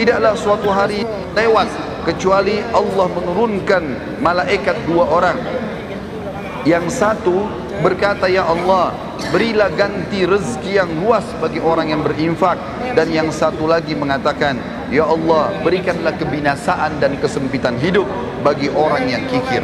Tidaklah suatu hari lewat kecuali Allah menurunkan malaikat dua orang. Yang satu berkata, ya Allah, berilah ganti rezeki yang luas bagi orang yang berinfak. Dan yang satu lagi mengatakan, ya Allah, berikanlah kebinasaan dan kesempitan hidup bagi orang yang kikir.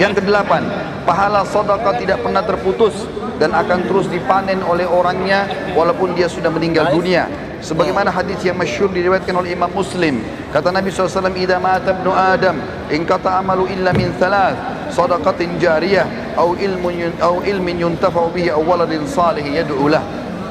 Yang kedelapan, pahala sedekah tidak pernah terputus dan akan terus dipanen oleh orangnya walaupun dia sudah meninggal dunia. Sebagaimana hadis yang masyhur diriwayatkan oleh Imam Muslim, kata Nabi SAW, idza mata ibnu Adam inqata amalu illa min thalath, sadaqatin jariyah au ilmin yuntafa'u bihi aw waladin salih yad'u lah.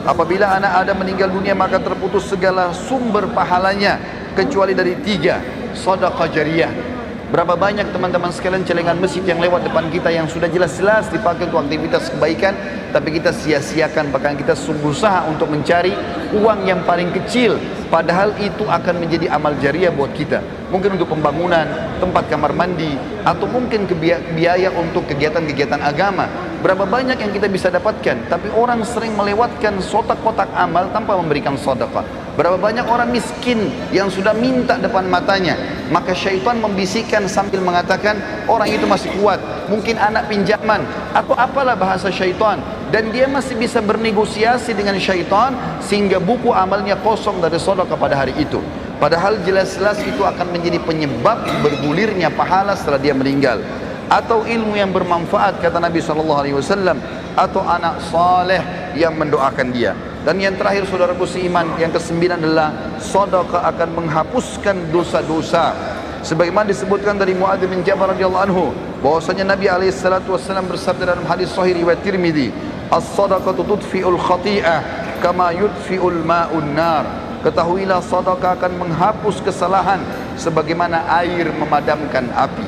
Apabila anak Adam meninggal dunia maka terputus segala sumber pahalanya kecuali dari tiga, sedekah jariyah. Berapa banyak teman-teman sekalian celengan masjid yang lewat depan kita yang sudah jelas-jelas dipakai untuk aktivitas kebaikan, tapi kita sia-siakan, bahkan kita berusaha untuk mencari uang yang paling kecil, padahal itu akan menjadi amal jariah buat kita. Mungkin untuk pembangunan tempat kamar mandi, atau mungkin biaya untuk kegiatan-kegiatan agama. Berapa banyak yang kita bisa dapatkan, tapi orang sering melewatkan kotak-kotak amal tanpa memberikan sedekah. Berapa banyak orang miskin yang sudah minta depan matanya, maka syaitan membisikkan sambil mengatakan orang itu masih kuat, mungkin anak pinjaman atau apalah bahasa syaitan, dan dia masih bisa bernegosiasi dengan syaitan sehingga buku amalnya kosong dari sedekah pada hari itu. Padahal jelas-jelas itu akan menjadi penyebab bergulirnya pahala setelah dia meninggal. Atau ilmu yang bermanfaat, kata Nabi SAW, atau anak saleh yang mendoakan dia. Dan yang terakhir, saudaraku seiman, yang kesembilan adalah sedekah akan menghapuskan dosa-dosa. Sebagaimana disebutkan dari Muadz bin Jabal radhiyallahu anhu, bahwasanya Nabi SAW bersabda dalam hadis sahih riwayat Tirmidzi, as-sadaqatu tudfi'ul khati'ah kama yudfi'ul ma'un nar. Ketahuilah sedekah akan menghapus kesalahan sebagaimana air memadamkan api.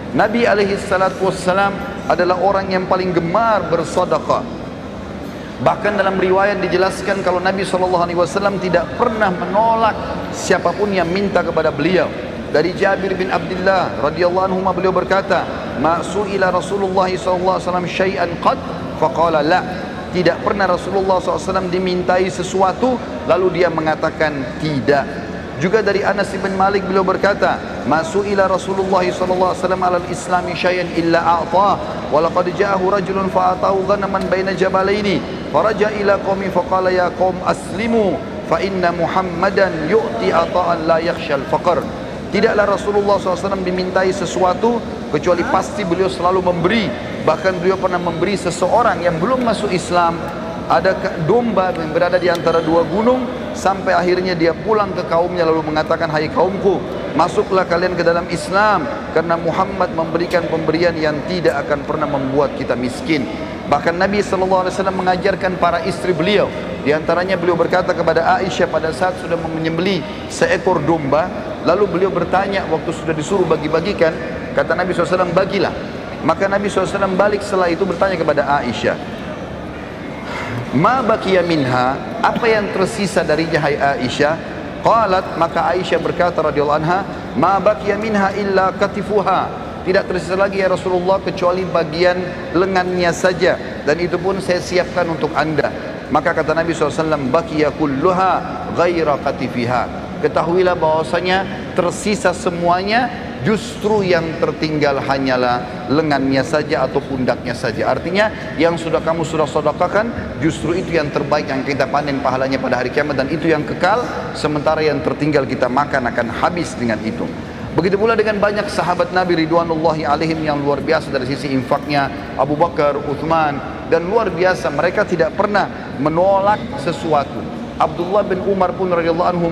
Nabi SAW adalah orang yang paling gemar bersedekah. Bahkan dalam riwayat dijelaskan kalau Nabi SAW tidak pernah menolak siapapun yang minta kepada beliau. Dari Jabir bin Abdullah radhiyallahu anhu beliau berkata, "Ma su'ila Rasulullah SAW syai'an qad faqala la." Tidak pernah Rasulullah SAW dimintai sesuatu lalu dia mengatakan tidak. Juga dari Anas bin Malik beliau berkata, "Ma su'ila Rasulullah SAW alal islami syai'an illa a'tah, wa laqad ja'ahu rajulun fa'atahu ghanaman baina jabalaini, faraja ila qaumi faqala ya qaum aslimu fa inna Muhammadan yu'ti ata'an la yakhshal faqr." Tidaklah Rasulullah SAW dimintai sesuatu kecuali pasti beliau selalu memberi. Bahkan beliau pernah memberi seseorang yang belum masuk Islam ada domba yang berada di antara dua gunung, sampai akhirnya dia pulang ke kaumnya lalu mengatakan, "Hai kaumku, masuklah kalian ke dalam Islam karena Muhammad memberikan pemberian yang tidak akan pernah membuat kita miskin." Bahkan Nabi SAW mengajarkan para istri beliau, di antaranya beliau berkata kepada Aisyah pada saat sudah menyembelih seekor domba, lalu beliau bertanya waktu sudah disuruh bagi-bagikan, kata Nabi SAW, "Bagilah." Maka Nabi SAW balik setelah itu bertanya kepada Aisyah, "Ma baqiya minha?" Apa yang tersisa darinya hai Aisyah? Qalat, maka Aisyah berkata radhiyallahu anha, "Ma baqiya minha illa katifuha." Tidak tersisa lagi ya Rasulullah kecuali bagian lengannya saja, dan itu pun saya siapkan untuk anda. Maka kata Nabi SAW, "Baqiya kulluha ghaira katifiha." Ketahuilah bahwasanya tersisa semuanya, justru yang tertinggal hanyalah lengannya saja atau pundaknya saja. Artinya yang kamu sudah sedekahkan justru itu yang terbaik yang kita panen pahalanya pada hari kiamat, dan itu yang kekal, sementara yang tertinggal kita makan akan habis dengan itu. Begitu pula dengan banyak sahabat Nabi ridwanullahi alaihim yang luar biasa dari sisi infaknya, Abu Bakar, Uthman, dan luar biasa mereka tidak pernah menolak sesuatu. Abdullah bin Umar pun radhiyallahu anhu,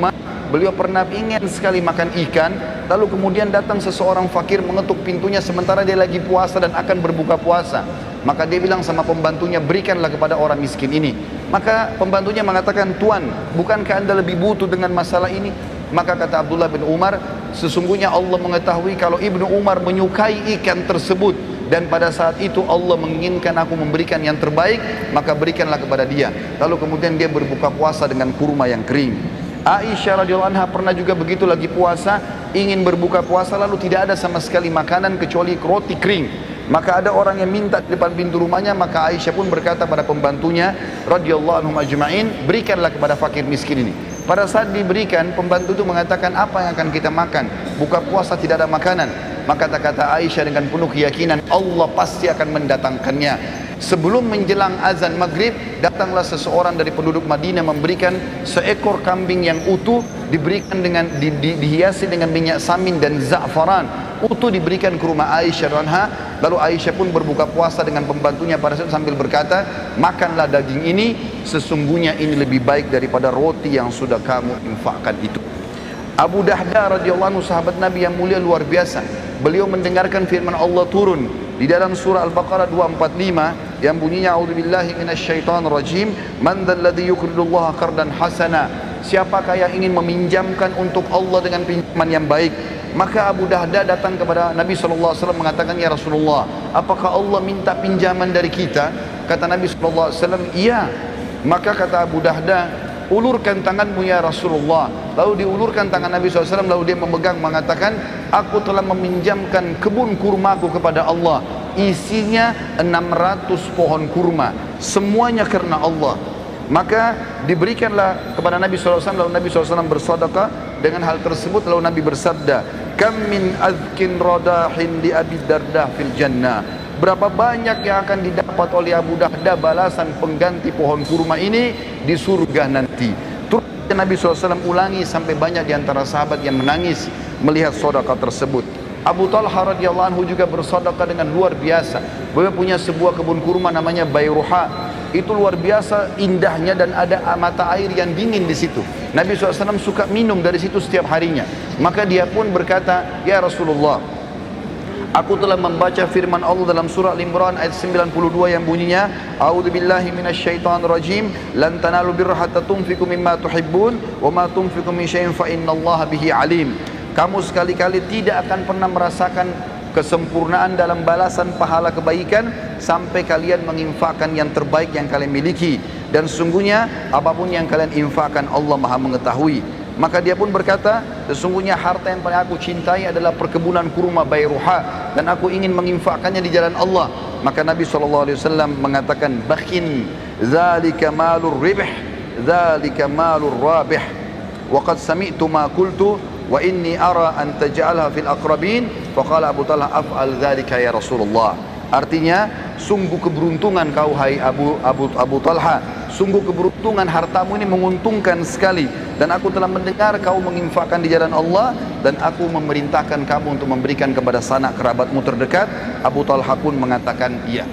beliau pernah ingin sekali makan ikan, lalu kemudian datang seseorang fakir mengetuk pintunya sementara dia lagi puasa dan akan berbuka puasa. Maka dia bilang sama pembantunya, "Berikanlah kepada orang miskin ini." Maka pembantunya mengatakan, "Tuan, bukankah anda lebih butuh dengan masalah ini?" Maka kata Abdullah bin Umar, "Sesungguhnya Allah mengetahui kalau Ibnu Umar menyukai ikan tersebut, dan pada saat itu Allah menginginkan aku memberikan yang terbaik, maka berikanlah kepada dia." Lalu kemudian dia berbuka puasa dengan kurma yang kering. Aisyah radhiyallahu anha pernah juga begitu, lagi puasa, ingin berbuka puasa, lalu tidak ada sama sekali makanan kecuali roti kering. Maka ada orang yang minta di depan pintu rumahnya, maka Aisyah pun berkata pada pembantunya radhiyallahu anhum ajma'in, "Berikanlah kepada fakir miskin ini." Pada saat diberikan, pembantu itu mengatakan, apa yang akan kita makan? Buka puasa tidak ada makanan. Maka kata Aisyah dengan penuh keyakinan, Allah pasti akan mendatangkannya. Sebelum menjelang azan maghrib, datanglah seseorang dari penduduk Madinah memberikan seekor kambing yang utuh, diberikan dengan dihiasi dengan minyak samin dan za'faran. Utuh diberikan ke rumah Aisyah anha. Lalu Aisyah pun berbuka puasa dengan pembantunya pada saat sambil berkata, makanlah daging ini, sesungguhnya ini lebih baik daripada roti yang sudah kamu infakkan itu. Abu Dahda radhiyallahu anhu, sahabat Nabi yang mulia luar biasa. Beliau mendengarkan firman Allah turun di dalam surah Al-Baqarah 245 yang bunyinya, a'udzubillahi minasyaitonir rajim, man dzalladzi yuqridullaha qardan hasana. Siapakah yang ingin meminjamkan untuk Allah dengan pinjaman yang baik? Maka Abu Dahda datang kepada Nabi SAW mengatakan, ya Rasulullah, apakah Allah minta pinjaman dari kita? Kata Nabi SAW, iya. Maka kata Abu Dahda, ulurkan tanganmu ya Rasulullah. Lalu diulurkan tangan Nabi SAW, lalu dia memegang mengatakan, aku telah meminjamkan kebun kurmaku kepada Allah, isinya 600 pohon kurma, semuanya karena Allah. Maka diberikanlah kepada Nabi SAW, lalu Nabi SAW bersedekah dengan hal tersebut. Lalu Nabi bersabda, kam min azkin radahin li Abi Darda fil jannah. Berapa banyak yang akan didapat oleh Abu Dahda balasan pengganti pohon kurma ini di surga nanti. Terus Nabi SAW ulangi sampai banyak di antara sahabat yang menangis melihat sedekah tersebut. Abu Talha radhiyallahu anhu juga bersedekah dengan luar biasa. Beliau punya sebuah kebun kurma namanya Bayruha. Itu luar biasa indahnya dan ada mata air yang dingin di situ. Nabi SAW suka minum dari situ setiap harinya. Maka dia pun berkata, ya Rasulullah, aku telah membaca firman Allah dalam surah Al-Imran ayat 92 yang bunyinya, a'udzubillahi minasyaitonir rajim, lan tanalu birra hatta tunfiqu mimma tuhibbun wa ma tunfiqu min syai'in fa innallaha bihi alim. Kamu sekali-kali tidak akan pernah merasakan kesempurnaan dalam balasan pahala kebaikan sampai kalian menginfakkan yang terbaik yang kalian miliki, dan sesungguhnya apapun yang kalian infakkan Allah Maha mengetahui. Maka dia pun berkata, sesungguhnya harta yang paling aku cintai adalah perkebunan kurma Bayruha, dan aku ingin menginfakkannya di jalan Allah. Maka Nabi SAW mengatakan, bakhin dzalika malur ribh, dzalika malur rabih, wa qad sami'tu ma qultu wa inni ara an taj'alha fil aqrabin. Faqala Abu Talha, af'al dzalika ya Rasulullah. Artinya, sungguh keberuntungan kau hai Abu Talha, sungguh keberuntungan, hartamu ini menguntungkan sekali, dan aku telah mendengar kau menginfakkan di jalan Allah, dan aku memerintahkan kamu untuk memberikan kepada sanak kerabatmu terdekat. Abu Talha pun mengatakan iya.